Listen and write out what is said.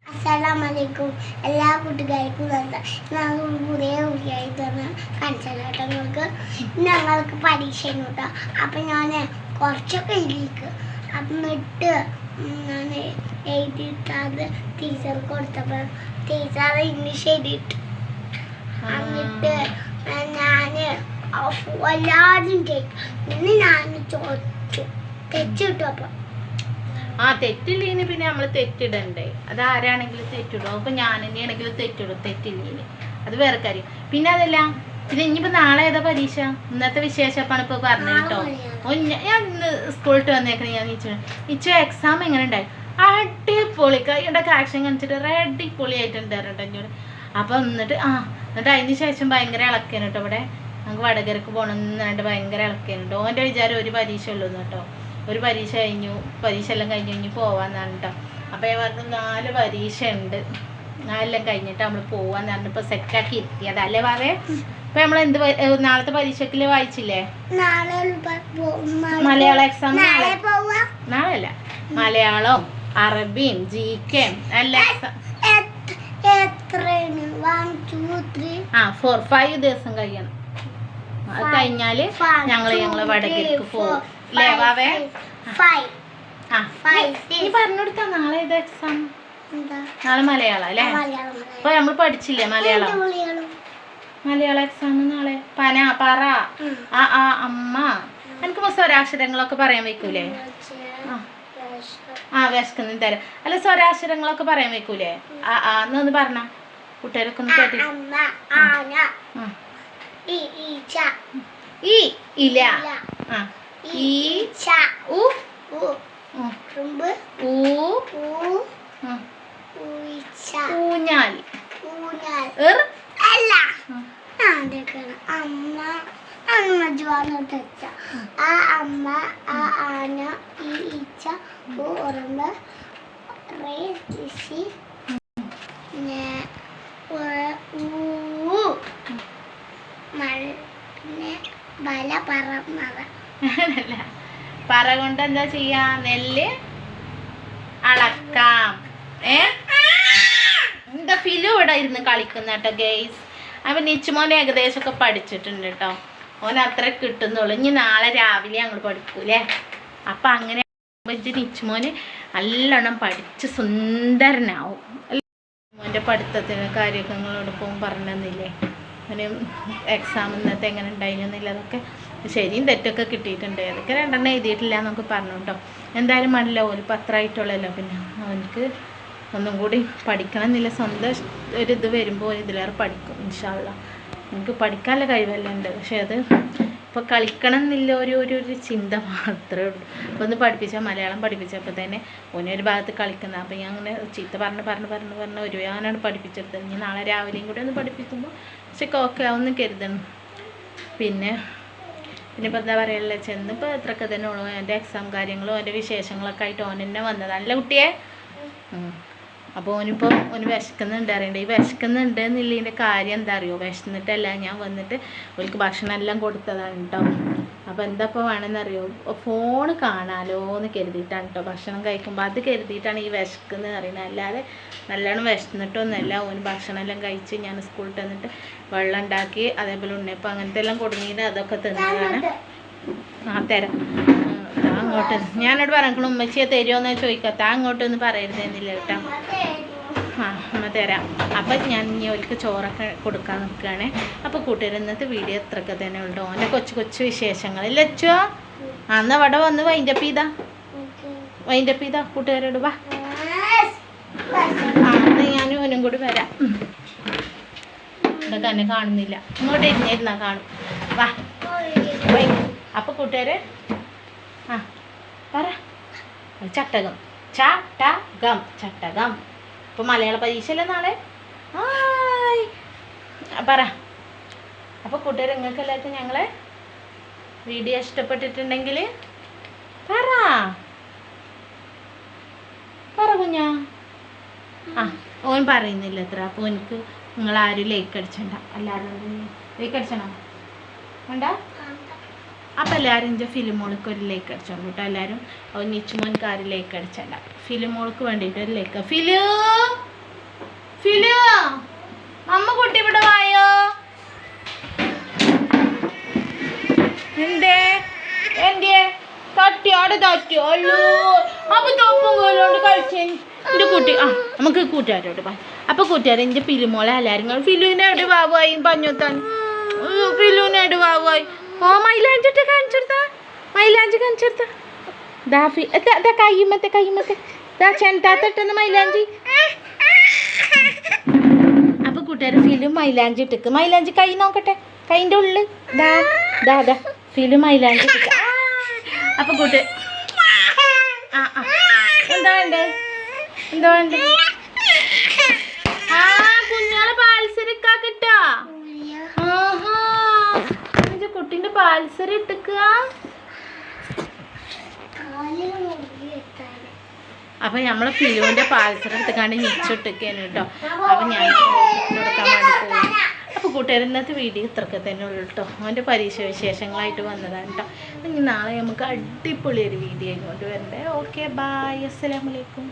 അസ്സലാമലൈക്കും എല്ലാ കൂട്ടുകാർക്കും ഞങ്ങൾ പുതിയ കുട്ടിയായിട്ടാണ് കാണിച്ചേട്ടങ്ങൾക്ക് ഞങ്ങൾക്ക് പരീക്ഷ കേട്ടോ. അപ്പം ഞാൻ കുറച്ചൊക്കെ എഴുതിക്ക് എന്നിട്ട് ഞാൻ എഴുതിയിട്ടത് ടീച്ചർക്ക് കൊടുത്തപ്പോൾ ടീച്ചർ ഇംഗ്ലീഷ് എഴുതിയിട്ട് എന്നിട്ട് ഞാൻ എല്ലാവരും ചെയ്തു. ഇന്ന് ഞാൻ ചോദിച്ചു തെച്ചിട്ടു. അപ്പം തെറ്റില്ലെങ്കിൽ പിന്നെ നമ്മൾ തെറ്റിടണ്ടേ? അത് ആരാണെങ്കിലും തെറ്റിടും. അപ്പൊ ഞാൻ തന്നെയാണെങ്കിലും തെറ്റിടും തെറ്റില്ലെങ്കിൽ, അത് വേറെ കാര്യം. പിന്നെ അതല്ല, പിന്നെ ഇനിയിപ്പോ നാളെ ഏതാ പരീക്ഷ? ഇന്നത്തെ വിശേഷപ്പാണ് ഇപ്പൊ പറഞ്ഞു കേട്ടോ. ഞാൻ ഇന്ന് സ്കൂളിട്ട് വന്നേക്കണേ. ഞാൻ ഇച്ചു എക്സാം എങ്ങനെ ഉണ്ടായി? അടിപൊളി, കൈയുടെ ആക്ഷൻ കാണിച്ചിട്ട് അടിപൊളി ആയിട്ടുണ്ടായിരുന്നു എന്നോട്. അപ്പൊ എന്നിട്ട് അതിന് ശേഷം ഭയങ്കര ഇളക്കേന് കേട്ടോ. ഇവിടെ നമുക്ക് വടകരക്ക് പോകണം എന്നിട്ട് ഭയങ്കര ഇളക്കേന് കേട്ടോ. ഓൻ്റെ വിചാരം ഒരു പരീക്ഷ ഉള്ളൂ കേട്ടോ. ഒരു പരീക്ഷ കഴിഞ്ഞു, പരീക്ഷ എല്ലാം കഴിഞ്ഞ് പോവാന്നാണ് കേട്ടോ. അപ്പോൾ ഞാൻ പറഞ്ഞു 4 പരീക്ഷ ഉണ്ട്, 4 കഴിഞ്ഞിട്ട് നമ്മൾ പോവാന്ന് പറഞ്ഞു ഇപ്പോൾ സെറ്റാക്കി ഇരുത്തിയതല്ലേ വാവേ? ഇപ്പം നമ്മൾ എന്ത് നാളത്തെ പരീക്ഷയ്ക്ക് വായിച്ചില്ലേ? മലയാള എക്സാം നാളെയല്ല, മലയാളം, അറബിയും GK എല്ലാ എക്സാം 5 ദിവസം കഴിയണം. അത് കഴിഞ്ഞാല് ഞങ്ങള് വടകരക്ക് പോകും. പറഞ്ഞു കൊടുത്താ നാളെ ഏതാ എക്സാം? നാളെ മലയാളം അല്ലേ? അപ്പൊ നമ്മൾ പഠിച്ചില്ലേ മലയാളം? മലയാള എക്സാം നാളെ. പന, പറ, അമ്മ. എനിക്ക് സ്വരാക്ഷരങ്ങളൊക്കെ പറയാൻ വെക്കൂലേ? വിശക്കുന്നു തരാം. അല്ല, സ്വരാക്ഷരങ്ങളൊക്കെ പറയാൻ വെക്കൂലേ? എന്നൊന്ന് പറഞ്ഞ കൂട്ടുകാരൊക്കെ ഒന്ന് കേട്ടി. ഈ ഇല, ഊഞ്ഞാൽ, അമ്മ അമ്മ ആന ഈച്ച ഉറുമ്പ് വല പറ കൊണ്ട് എന്താ ചെയ്യാ? നെല്ല് അളക്കാം. എന്താ ഫിലു ഇവിടെ ഇരുന്ന് കളിക്കുന്ന കേട്ടോ ഗെയ്സ്. അപ്പൊ നിച്ചുമോനെ ഏകദേശം ഒക്കെ പഠിച്ചിട്ടുണ്ട് കേട്ടോ. ഓൻ അത്ര കിട്ടുന്നുള്ളൂ. ഇനി നാളെ രാവിലെ ഞങ്ങൾ പഠിക്കൂലേ? അപ്പൊ അങ്ങനെ നിച്ചുമോന് നല്ലോണം പഠിച്ച് സുന്ദരനാവും. മോൻ്റെ പഠിത്തത്തിന് കാര്യങ്ങളോടൊപ്പം പറഞ്ഞെന്നില്ലേ? അവന് എക്സാം ഇന്നത്തെ എങ്ങനെ ഉണ്ടായിരുന്നില്ല, അതൊക്കെ ശരിയും തെറ്റൊക്കെ കിട്ടിയിട്ടുണ്ട്. അതൊക്കെ 2 എഴുതിയിട്ടില്ല എന്നൊക്കെ പറഞ്ഞു കേട്ടോ. എന്തായാലും മല്ല, ഒരു പത്രമായിട്ടുള്ളല്ലോ. പിന്നെ അവനക്ക് ഒന്നും കൂടി പഠിക്കണം എന്നില്ല. സ്വന്തം ഒരിത് വരുമ്പോൾ ഇതിലേറെ പഠിക്കും ഇൻഷാ അള്ളാ. എനിക്ക് പഠിക്കാനുള്ള കഴിവെല്ലാം ഉണ്ട്, പക്ഷെ അത് ഇപ്പോൾ കളിക്കണം എന്നില്ല ഒരു ചിന്ത മാത്രമേ ഉള്ളൂ. അപ്പോൾ ഒന്ന് പഠിപ്പിച്ചാൽ, മലയാളം പഠിപ്പിച്ചപ്പോൾ തന്നെ ഓനൊരു ഭാഗത്ത് കളിക്കുന്നത്. അപ്പോൾ ഞാൻ അങ്ങനെ ചീത്ത പറഞ്ഞ് ഒരു ഞാനാണ് പഠിപ്പിച്ചെടുത്തത്. ഇനി നാളെ രാവിലെയും കൂടി ഒന്ന് പഠിപ്പിക്കുമ്പോൾ പക്ഷെ ഓക്കെ ആവുമെന്ന് കരുതണം. പിന്നെ ഇപ്പോൾ എന്താ പറയുക, ചെന്നിപ്പോൾ ഇത്രയൊക്കെ തന്നെ ഉള്ളൂ. എൻ്റെ എക്സാം കാര്യങ്ങളും എൻ്റെ വിശേഷങ്ങളൊക്കെ ആയിട്ട് ഓൻ തന്നെ വന്നതല്ല കുട്ടിയെ. അപ്പോൾ ഓനിപ്പോൾ ഓന് വിശക്കുന്നുണ്ട് അറിയണ്ട. ഈ വിശക്കുന്നുണ്ട് എന്നുള്ളതിൻ്റെ കാര്യം എന്താ അറിയോ? വിശന്നിട്ടല്ല, ഞാൻ വന്നിട്ട് ഓൾക്ക് ഭക്ഷണം എല്ലാം കൊടുത്തതാണ് കേട്ടോ. അപ്പോൾ എന്താ ഇപ്പോൾ വേണമെന്നറിയോ? ഫോൺ കാണാലോ എന്ന് കരുതിയിട്ടാണ് കേട്ടോ ഭക്ഷണം കഴിക്കുമ്പോൾ. അത് കരുതിയിട്ടാണ് ഈ വിശക്കുന്നത് അറിയുന്നത്. അല്ലാതെ നല്ലോണം വിശന്നിട്ടൊന്നുമല്ല. ഓന് ഭക്ഷണം എല്ലാം കഴിച്ച് ഞാൻ സ്കൂളിൽ വന്നിട്ട് വെള്ളം ഉണ്ടാക്കി, അതേപോലെ ഉണ്ണിയപ്പം അങ്ങനത്തെ എല്ലാം കൊടുങ്ങിയിട്ട് അതൊക്കെ തിന്നതാണ്. തരാം അങ്ങോട്ട്. ഞാനോട് പറഞ്ഞിട്ട് ഉമ്മച്ചിയെ തരുമോന്ന് ചോദിക്കാത്ത, അങ്ങോട്ടൊന്നും പറയരുതെന്നില്ല കേട്ടോ. അമ്മ തരാം. അപ്പം ഞാൻ ഇനി ഓൾക്ക് ചോറൊക്കെ കൊടുക്കാൻ നിൽക്കുകയാണേ. അപ്പോൾ കൂട്ടുകാർ ഇന്നത്തെ വീഡിയോ ഇത്രയൊക്കെ തന്നെ ഉള്ളൂ. ഓൻ്റെ കൊച്ചു വിശേഷങ്ങൾ ലച്ചോ. അന്ന് അവിടെ വന്ന് വൈൻഡപ്പ് ചെയ്താ കൂട്ടുകാരോട് വാ. എന്നാൽ ഞാനും ഓനും കൂടി വരാം. ഇവിടെ തന്നെ കാണുന്നില്ല, ഇങ്ങോട്ട് ഇരുന്നിരുന്നാ കാണും. വാ. അപ്പോൾ കൂട്ടുകാർ പറ. ചട്ടകം. ഇപ്പോൾ മലയാള പരീക്ഷ അല്ലേ നാളെ? പറ. അപ്പോൾ കൂട്ടുകാർ നിങ്ങൾക്ക് എല്ലാവർക്കും ഞങ്ങളെ വീഡിയോ ഇഷ്ടപ്പെട്ടിട്ടുണ്ടെങ്കിൽ പറ കുഞ്ഞാ. ഓൻ പറയുന്നില്ല അത്ര. അപ്പോൾ എനിക്ക് നിങ്ങളാരും ലൈക്ക് അടിച്ചണ്ട. എല്ലാവരും ലൈക്ക് അടിച്ചണോ? വേണ്ട? അപ്പം എല്ലാവരും എൻ്റെ ഫിലിമോൾക്ക് ഒരു ലൈക്ക് അടിച്ചോളൂ കേട്ടോ. എല്ലാവരും നിച്ചുമോൻകാർ ലൈക്ക് അടിച്ചല്ല. ഫിലിമോൾക്ക് വേണ്ടിയിട്ട് ഒരു ലൈക്ക്. ഫിലു ഫിലു അമ്മ കുട്ടി ഇവിടെ വായോ. എന്തേ എന്തേ തട്ടിയോടെ തട്ടിയോളൂ. അപ്പൊ തൊപ്പും കോലോണ്ട് കഴിച്ചേ എൻ്റെ കുട്ടി. ആ നമുക്ക് കൂട്ടുകാരോട് പോയി. അപ്പോൾ കൂട്ടുകാരെ എൻ്റെ ഫിലിമോളെ എല്ലാവരും ഫിലുവിനെ എവിടെ വാവുമായി പഞ്ഞോത്താൻ. ഫിലുവിനെ എവിടെ വാവുമായി. ഓ മൈലാഞ്ചിട്ട് കാണിച്ചെടുത്താ. മൈലാഞ്ചി കാണിച്ചെടുത്താ. കയ്യുമത്തെ ചെണ്ടാത്തിട്ടെന്ന് മൈലാഞ്ചി. അപ്പൊ കൂട്ടുകാർ ഫിലു മൈലാഞ്ചി ഇട്ടിക്ക്. മൈലാഞ്ചി കൈ നോക്കട്ടെ. കൈൻ്റെ ഉള്ളിൽ ദാ ഫിലു മൈലാഞ്ചി ഇട്ടിക്ക. അപ്പൊ കൂട്ട് എന്താ വേണ്ടേ എന്താ വേണ്ടേ? ആ കുഞ്ഞാളെ പാൽസരിക്കാ കിട്ടാ. ആഹാ കുട്ടിന്റെ പാൽസരി ഇട്ടിക്കുക. അപ്പൊ നമ്മള് ഫിലുവിന്റെ പാൽസരം എടുത്തുകാണ്ട് നിച്ചിട്ടൊക്കെയാണ് കേട്ടോ. അപ്പൊ ഞാൻ കൊടുക്കാൻ വേണ്ടി പോകും. അപ്പോൾ കൂട്ടുകാർ ഇന്നത്തെ വീഡിയോ ഇത്രയൊക്കെ തന്നെ ഉള്ളൂ കേട്ടോ. അവൻ്റെ പരീക്ഷ വിശേഷങ്ങളായിട്ട് വന്നതാണ് കേട്ടോ. ഇനി നാളെ നമുക്ക് അടിപൊളി ഒരു വീഡിയോ കൊണ്ട് വരണ്ടേ. ഓക്കെ ബൈ, അസ്സലാമു അലൈക്കും.